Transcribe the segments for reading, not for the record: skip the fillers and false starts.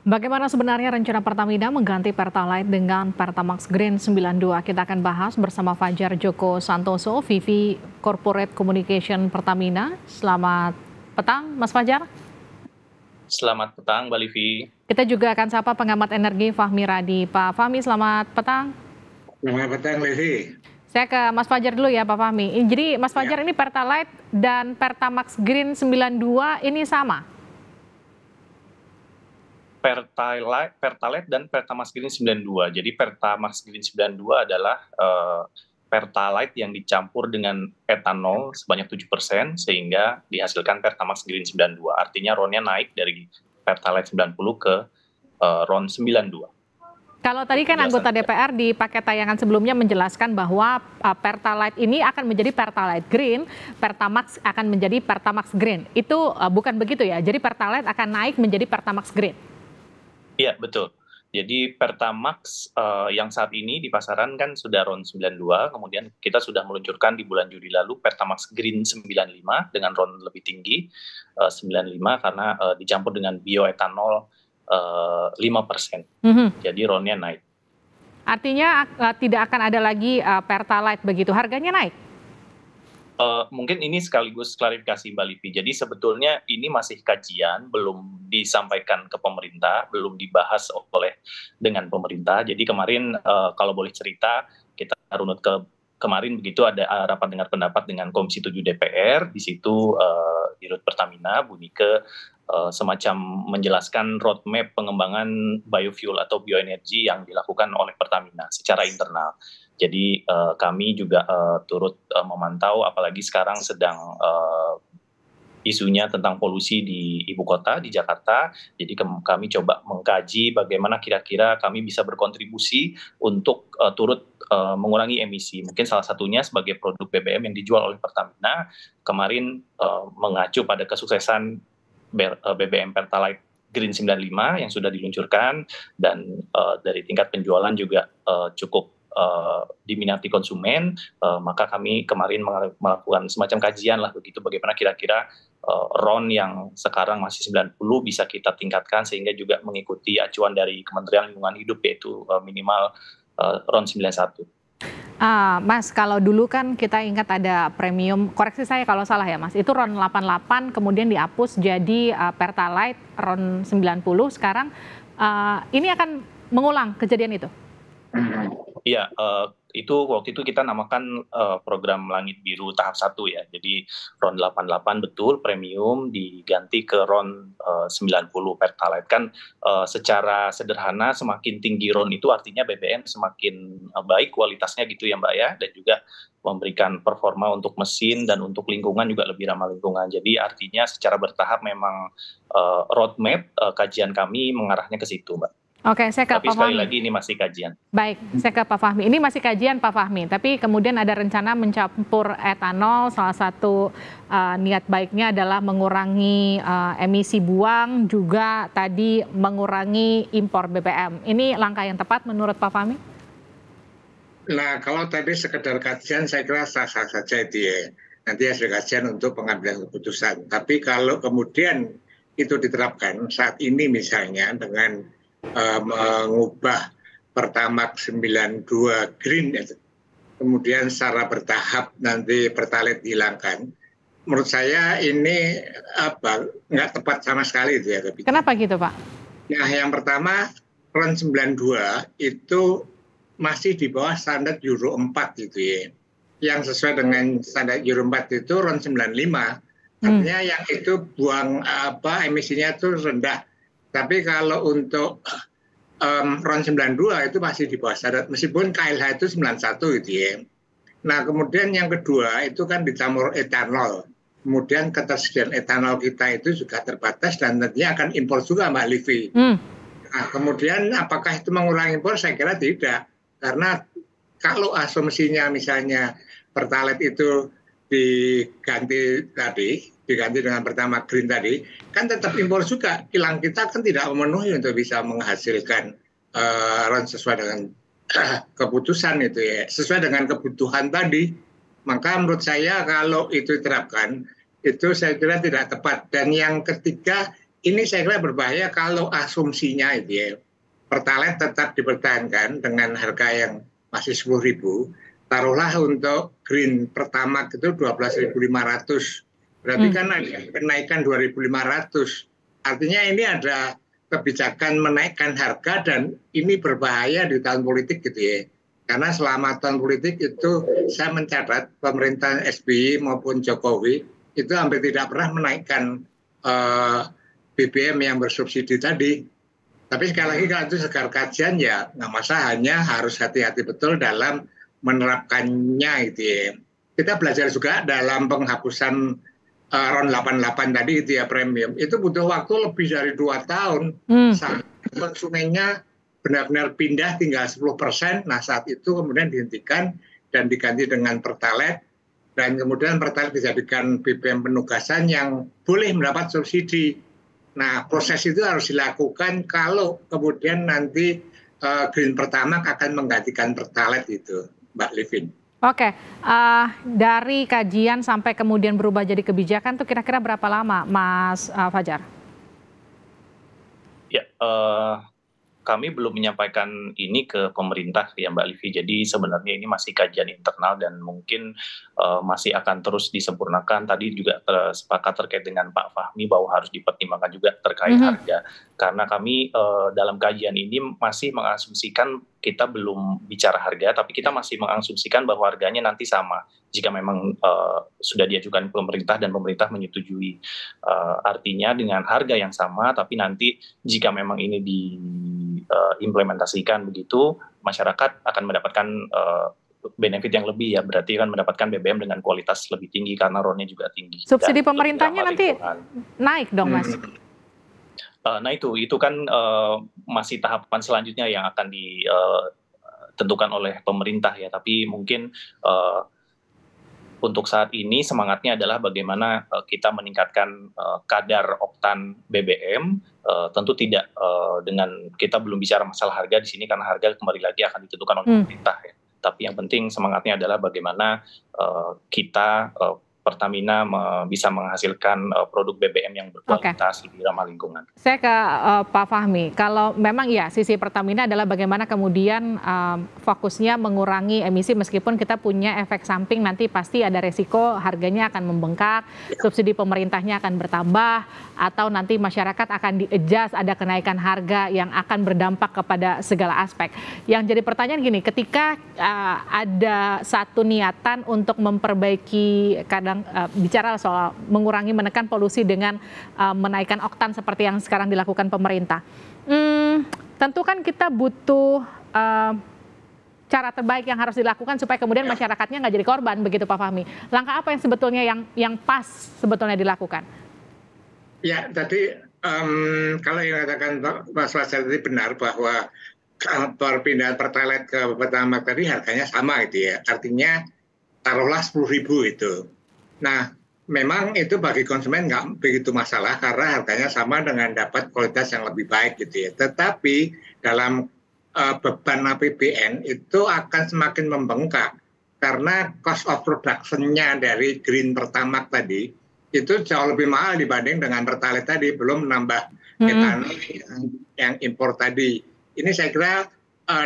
Bagaimana sebenarnya rencana Pertamina mengganti Pertalite dengan Pertamax Green 92? Kita akan bahas bersama Fajar Joko Santoso, VP Corporate Communication Pertamina. Selamat petang, Mas Fajar. Selamat petang, Mbak Livi. Kita juga akan sapa pengamat energi Fahmi Radi. Pak Fahmi, selamat petang. Selamat petang, Livi. Saya ke Mas Fajar dulu ya, Pak Fahmi. Jadi Mas Fajar, ini Pertalite dan Pertamax Green 92 ini sama? Pertalite dan Pertamax Green 92. Jadi Pertamax Green 92 adalah Pertalite yang dicampur dengan etanol sebanyak 7% sehingga dihasilkan Pertamax Green 92. Artinya RON-nya naik dari Pertalite 90 ke RON 92. Kalau tadi kan anggota DPR di paket tayangan sebelumnya menjelaskan bahwa Pertalite ini akan menjadi Pertalite Green, Pertamax akan menjadi Pertamax Green. Itu bukan begitu ya? Jadi Pertalite akan naik menjadi Pertamax Green. Iya, betul. Jadi Pertamax yang saat ini di pasaran kan sudah RON 92, kemudian kita sudah meluncurkan di bulan Juli lalu Pertamax Green 95 dengan RON lebih tinggi, 95 karena dicampur dengan bioetanol 5%. Jadi RON-nya naik. Artinya tidak akan ada lagi Pertalite begitu, harganya naik? Mungkin ini sekaligus klarifikasi Mbak Livi. Jadi sebetulnya ini masih kajian, belum disampaikan ke pemerintah, belum dibahas dengan pemerintah. Jadi kemarin kalau boleh cerita, kita runut kemarin begitu ada rapat dengar pendapat dengan Komisi 7 DPR. Di situ Dirut Pertamina, Bu Nike, semacam menjelaskan roadmap pengembangan biofuel atau bioenergi yang dilakukan oleh Pertamina secara internal. Jadi kami juga turut memantau, apalagi sekarang sedang isunya tentang polusi di ibu kota, di Jakarta. Jadi kami coba mengkaji bagaimana kira-kira kami bisa berkontribusi untuk turut mengurangi emisi. Mungkin salah satunya sebagai produk BBM yang dijual oleh Pertamina, kemarin mengacu pada kesuksesan BBM Pertalite Green 95 yang sudah diluncurkan, dan dari tingkat penjualan juga cukup diminati konsumen, maka kami kemarin melakukan semacam kajian lah begitu, bagaimana kira-kira RON yang sekarang masih 90 bisa kita tingkatkan sehingga juga mengikuti acuan dari Kementerian Lingkungan Hidup, yaitu minimal RON 91. Mas, kalau dulu kan kita ingat ada premium, koreksi saya kalau salah ya Mas, itu RON 88 kemudian dihapus jadi Pertalite RON 90, sekarang ini akan mengulang kejadian itu? Iya, itu waktu itu kita namakan program Langit Biru tahap 1 ya. Jadi RON 88 betul premium diganti ke RON 90 Pertalite. Kan secara sederhana semakin tinggi RON itu artinya BBM semakin baik kualitasnya gitu ya Mbak ya, dan juga memberikan performa untuk mesin dan untuk lingkungan juga lebih ramah lingkungan. Jadi artinya secara bertahap memang roadmap kajian kami mengarahnya ke situ Mbak. Oke, saya ke Tapi Pak sekali Fahmi. lagi ini masih kajian. Baik, saya ke Pak Fahmi. Ini masih kajian Pak Fahmi, tapi kemudian ada rencana mencampur etanol. Salah satu niat baiknya adalah mengurangi emisi buang, juga tadi mengurangi impor BBM. Ini langkah yang tepat menurut Pak Fahmi? Nah, kalau tadi sekedar kajian saya kira sah-sah saja itu ya. Nanti hasil kajian untuk pengambilan keputusan. Tapi kalau kemudian itu diterapkan saat ini misalnya dengan mengubah Pertamax 92 Green, kemudian secara bertahap nanti Pertalite dihilangkan, menurut saya ini nggak tepat sama sekali itu ya. Kenapa gitu Pak? Nah, yang pertama RON 92 itu masih di bawah standar Euro 4 gitu ya. Yang sesuai dengan standar Euro 4 itu RON 95, artinya yang itu buang emisinya itu rendah. Tapi kalau untuk RON 92 itu masih di bawah standar, meskipun KLH itu 91 gitu ya. Nah, kemudian yang kedua itu kan dicampur etanol. Kemudian ketersediaan etanol kita itu juga terbatas dan tentunya akan impor juga Mbak Livi. Nah, kemudian apakah itu mengurangi impor? Saya kira tidak. Karena kalau asumsinya misalnya Pertalite itu diganti dengan Pertamax Green tadi, kan tetap impor juga. Kilang kita kan tidak memenuhi untuk bisa menghasilkan RON sesuai dengan keputusan itu ya, sesuai dengan kebutuhan tadi. Maka menurut saya kalau itu diterapkan, itu saya kira tidak tepat. Dan yang ketiga, ini saya kira berbahaya kalau asumsinya itu ya, Pertalite tetap dipertahankan dengan harga yang masih 10.000, taruhlah untuk green Pertamax itu 12.500, berarti kan ada kenaikan 2.500, artinya ini ada kebijakan menaikkan harga dan ini berbahaya di tahun politik gitu ya. Karena selama tahun politik itu saya mencatat pemerintahan SBY maupun Jokowi itu hampir tidak pernah menaikkan BBM yang bersubsidi tadi. Tapi sekali lagi kalau itu segar kajian ya nggak masalah, hanya harus hati-hati betul dalam menerapkannya gitu ya. Kita belajar juga dalam penghapusan RON 88 tadi itu ya premium, itu butuh waktu lebih dari 2 tahun sampai konsumennya benar-benar pindah tinggal 10%. Nah saat itu kemudian dihentikan dan diganti dengan Pertalite, dan kemudian Pertalite dijadikan BBM penugasan yang boleh mendapat subsidi. Nah proses itu harus dilakukan kalau kemudian nanti Green Pertamax akan menggantikan Pertalite itu, Mbak Livin. Oke, dari kajian sampai kemudian berubah jadi kebijakan tuh kira-kira berapa lama, Mas Fajar? Ya, kami belum menyampaikan ini ke pemerintah ya Mbak Livi. Jadi sebenarnya ini masih kajian internal dan mungkin masih akan terus disempurnakan. Tadi juga sepakat terkait dengan Pak Fahmi bahwa harus dipertimbangkan juga terkait harga. Karena kami dalam kajian ini masih mengasumsikan, kita belum bicara harga, tapi kita masih mengasumsikan bahwa harganya nanti sama jika memang sudah diajukan pemerintah dan pemerintah menyetujui. Artinya dengan harga yang sama, tapi nanti jika memang ini diimplementasikan begitu, masyarakat akan mendapatkan benefit yang lebih ya, berarti kan mendapatkan BBM dengan kualitas lebih tinggi karena RON-nya juga tinggi. Subsidi pemerintahnya nanti naik dong, Mas? Nah itu kan masih tahapan selanjutnya yang akan ditentukan oleh pemerintah ya, tapi mungkin untuk saat ini semangatnya adalah bagaimana kita meningkatkan kadar oktan BBM. Tentu tidak dengan, kita belum bicara masalah harga di sini karena harga kembali lagi akan ditentukan oleh pemerintah ya. Tapi yang penting semangatnya adalah bagaimana kita Pertamina bisa menghasilkan produk BBM yang berkualitas, lebih ramah lingkungan. Saya ke Pak Fahmi, kalau memang ya sisi Pertamina adalah bagaimana kemudian fokusnya mengurangi emisi meskipun kita punya efek samping, nanti pasti ada resiko harganya akan membengkak, subsidi pemerintahnya akan bertambah, atau nanti masyarakat akan di-adjust, ada kenaikan harga yang akan berdampak kepada segala aspek. Yang jadi pertanyaan gini, ketika ada satu niatan untuk memperbaiki, kadang bicara soal mengurangi, menekan polusi dengan menaikkan oktan seperti yang sekarang dilakukan pemerintah. Tentu kan kita butuh cara terbaik yang harus dilakukan supaya kemudian masyarakatnya nggak jadi korban, begitu Pak Fahmi. Langkah apa yang sebetulnya yang pas sebetulnya dilakukan? Ya, tadi kalau yang katakan Mas Fajar tadi benar bahwa perpindahan Pertalite ke Pertamax tadi harganya sama gitu ya. Artinya taruhlah 10.000 itu. Nah, memang itu bagi konsumen nggak begitu masalah karena harganya sama dengan dapat kualitas yang lebih baik gitu ya. Tetapi dalam beban APBN itu akan semakin membengkak karena cost of production-nya dari Green Pertamax tadi itu jauh lebih mahal dibanding dengan Pertalite tadi, belum menambah etanol yang impor tadi. Ini saya kira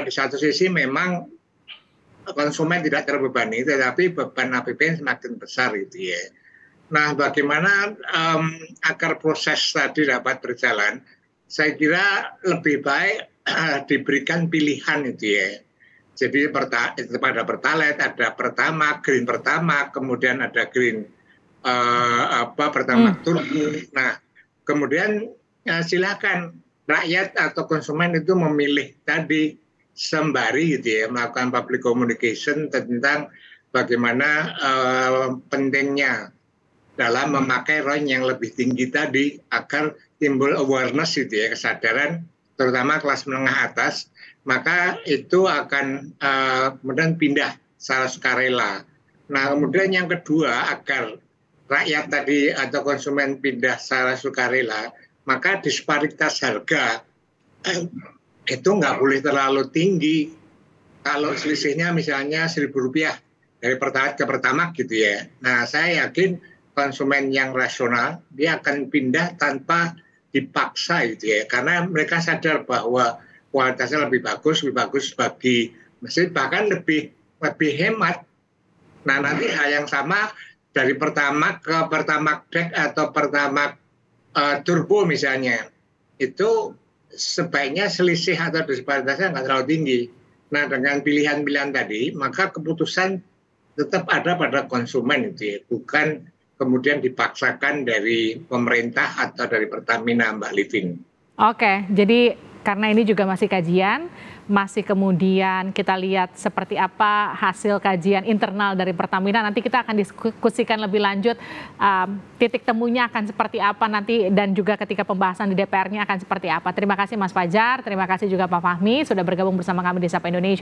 di satu sisi memang konsumen tidak terbebani, tetapi beban APBN semakin besar gitu ya. Nah, bagaimana agar proses tadi dapat berjalan? Saya kira lebih baik diberikan pilihan itu ya. Jadi pada Pertalite ada Pertamax, Green Pertamax, kemudian ada Green Pertamax Turbo. Nah, kemudian silakan rakyat atau konsumen itu memilih tadi sembari gitu ya, melakukan public communication tentang bagaimana pentingnya dalam memakai RON yang lebih tinggi tadi agar timbul awareness gitu ya, kesadaran terutama kelas menengah atas, maka itu akan kemudian pindah secara sukarela. Nah, kemudian yang kedua, agar rakyat tadi atau konsumen pindah secara sukarela, maka disparitas harga itu nggak boleh terlalu tinggi. Kalau selisihnya misalnya Rp1.000 dari Pertalite ke Pertamax gitu ya. Nah, saya yakin konsumen yang rasional dia akan pindah tanpa dipaksa gitu ya, karena mereka sadar bahwa kualitasnya lebih bagus bagi mesin, bahkan lebih hemat. Nah, nanti hal yang sama dari Pertamax ke Pertamax Dex atau Pertamax Turbo misalnya, itu sebaiknya selisih atau disparitasnya nggak terlalu tinggi. Nah, dengan pilihan-pilihan tadi, maka keputusan tetap ada pada konsumen itu ya, bukan kemudian dipaksakan dari pemerintah atau dari Pertamina, Mbak Livin. Oke, jadi karena ini juga masih kajian, masih kemudian kita lihat seperti apa hasil kajian internal dari Pertamina. Nanti kita akan diskusikan lebih lanjut titik temunya akan seperti apa nanti, dan juga ketika pembahasan di DPR-nya akan seperti apa. Terima kasih Mas Fajar, terima kasih juga Pak Fahmi sudah bergabung bersama kami di Sapa Indonesia.